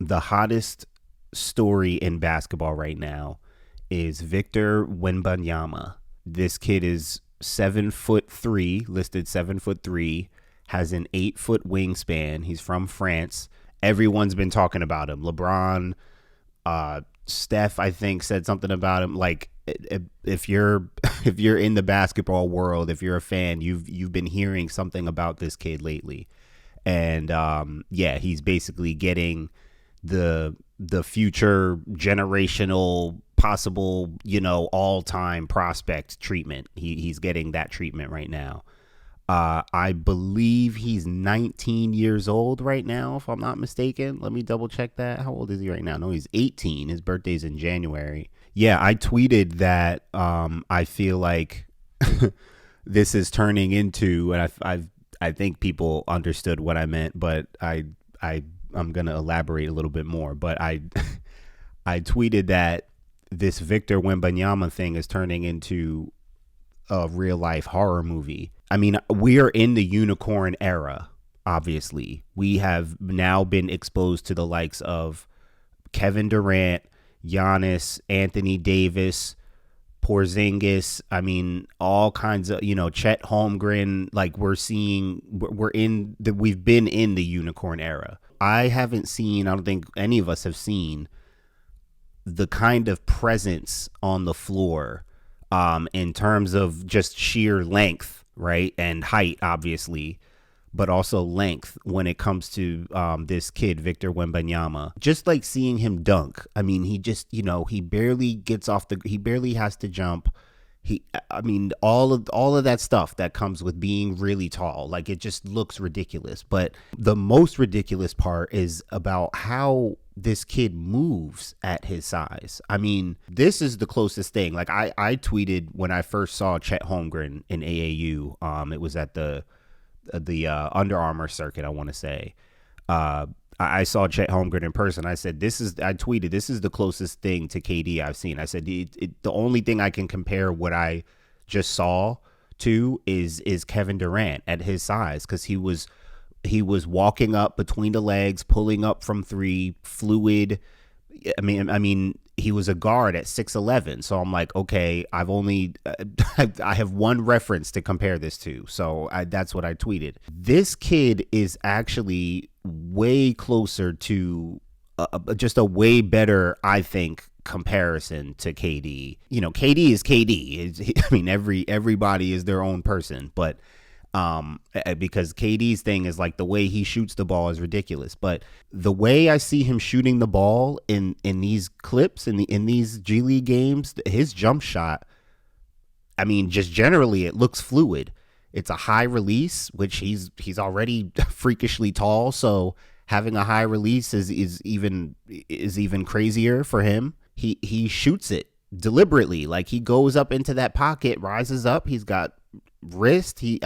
the hottest story in basketball right now is Victor Wembanyama. This kid is 7'3", listed 7'3", has an 8-foot wingspan. He's from France. Everyone's been talking about him. LeBron, Steph, I think, said something about him. Like, if you're if you're in the basketball world, if you're a fan, you've been hearing something about this kid lately. And yeah, he's basically getting the future generational possible, all time prospect treatment. He's getting that treatment right now. I believe he's 19 years old right now, if I'm not mistaken. Let me double check that. How old is he right now? No, he's 18. His birthday's in January. Yeah, I tweeted that I feel like this is turning into, and I think people understood what I meant, but I'm gonna elaborate a little bit more. But I I tweeted that this Victor Wembanyama thing is turning into a real life horror movie. I mean, we are in the unicorn era. Obviously, we have now been exposed to the likes of Kevin Durant, Giannis, Anthony Davis, Porzingis. I mean, all kinds of, Chet Holmgren. Like, we've been in the unicorn era. I don't think any of us have seen the kind of presence on the floor in terms of just sheer length, right? And height, obviously, but also length when it comes to this kid, Victor Wembanyama. Just like seeing him dunk. I mean, he just, he barely gets he barely has to jump. All of that stuff that comes with being really tall, like, it just looks ridiculous. But the most ridiculous part is about how this kid moves at his size. I mean, this is the closest thing. Like, I tweeted when I first saw Chet Holmgren in AAU. It was at the Under Armour circuit, I want to say. I saw Chet Holmgren in person. I tweeted, this is the closest thing to KD I've seen. I said, the only thing I can compare what I just saw to is Kevin Durant at his size, because he was walking up between the legs, pulling up from three, fluid. I mean, he was a guard at 6'11". So I'm like, okay, I have one reference to compare this to. So that's what I tweeted. This kid is actually way closer to just a way better, I think, comparison to KD. KD is KD. Everybody is their own person, but because KD's thing is like the way he shoots the ball is ridiculous. But the way I see him shooting the ball in these clips, in these G League games, his jump shot, I mean, just generally it looks fluid. It's a high release, which he's already freakishly tall, so having a high release is even crazier for him. He shoots it deliberately, like he goes up into that pocket, rises up, he's got wrist. He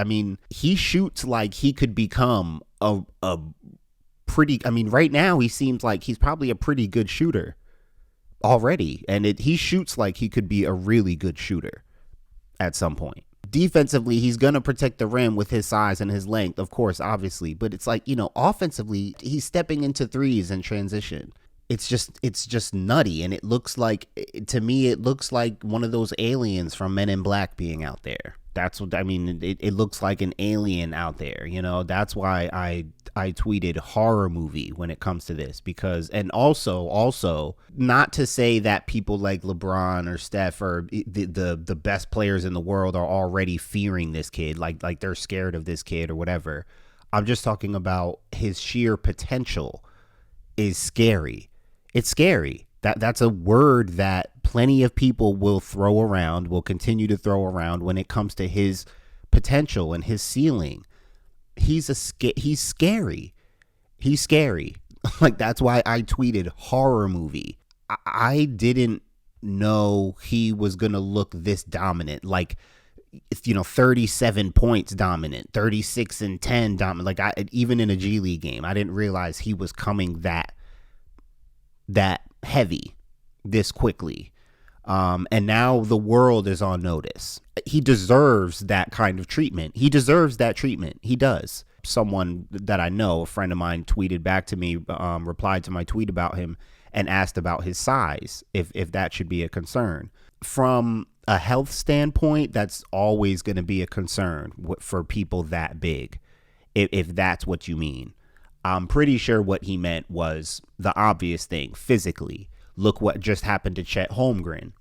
shoots like he could become a pretty, right now he seems like he's probably a pretty good shooter already, and he shoots like he could be a really good shooter at some point. Defensively, he's going to protect the rim with his size and his length, of course, obviously, but it's like, offensively, he's stepping into threes in transition. It's just nutty, and it looks like, to me, it looks like one of those aliens from Men in Black being out there. That's what I mean. It looks like an alien out there, That's why I tweeted horror movie when it comes to this, because, and also not to say that people like LeBron or Steph or the best players in the world are already fearing this kid, like they're scared of this kid or whatever. I'm just talking about his sheer potential is scary. It's scary. That's a word that plenty of people will continue to throw around when it comes to his potential and his ceiling. He's scary. He's scary. Like, that's why I tweeted horror movie. I didn't know he was going to look this dominant. Like, 37 points dominant, 36 and 10 dominant. Like, even in a G League game, I didn't realize he was coming that heavy this quickly. And now the world is on notice. He deserves that kind of treatment. He deserves that treatment. He does. someone that I know, a friend of mine, tweeted back to me, replied to my tweet about him and asked about his size, if that should be a concern. From a health standpoint, that's always going to be a concern for people that big, if that's what you mean. I'm pretty sure what he meant was the obvious thing, physically. Look what just happened to Chet Holmgren.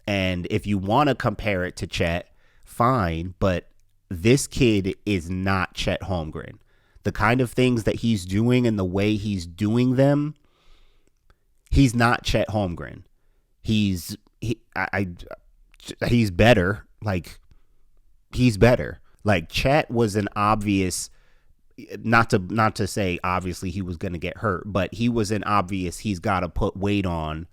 And if you want to compare it to Chet, fine, but this kid is not Chet Holmgren. The kind of things that he's doing and the way he's doing them, he's not Chet Holmgren. He's better. Like, he's better. Like, Chet was an obvious, not to say obviously he was going to get hurt, but he was an obvious he's got to put weight on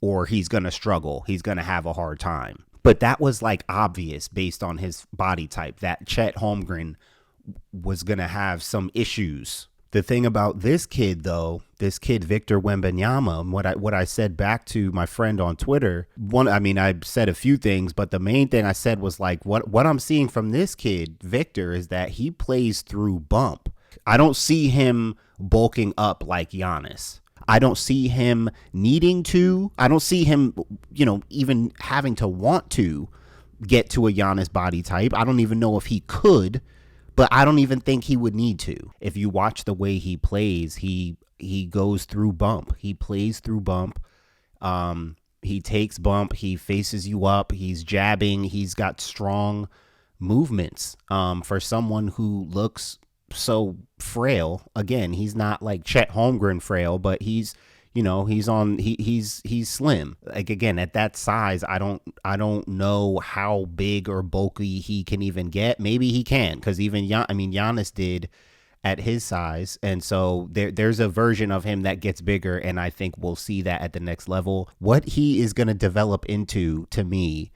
or he's going to struggle. He's going to have a hard time. But that was like obvious based on his body type that Chet Holmgren was going to have some issues. The thing about this kid, though, this kid, Victor Wembanyama, what I said back to my friend on Twitter, I said a few things, but the main thing I said was like, what I'm seeing from this kid, Victor, is that he plays through bump. I don't see him bulking up like Giannis. I don't see him needing to. I don't see him, even having to want to get to a Giannis body type. I don't even know if he could, but I don't even think he would need to. If you watch the way he plays, he goes through bump. He plays through bump. He takes bump. He faces you up. He's jabbing. He's got strong movements. For someone who looks so frail, again, he's not like Chet Holmgren frail, but he's slim. Like, again, at that size, I don't know how big or bulky he can even get. Maybe he can, because Giannis did at his size, and so there's a version of him that gets bigger, and I think we'll see that at the next level. What he is going to develop into, to me,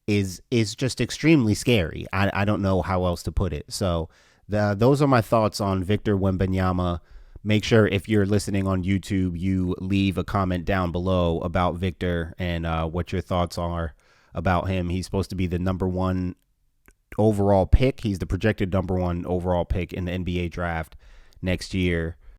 is just extremely scary. I don't know how else to put it. So those are my thoughts on Victor Wembanyama. Make sure if you're listening on YouTube, you leave a comment down below about Victor and what your thoughts are about him. He's supposed to be the number one overall pick. He's the projected number one overall pick in the NBA draft next year.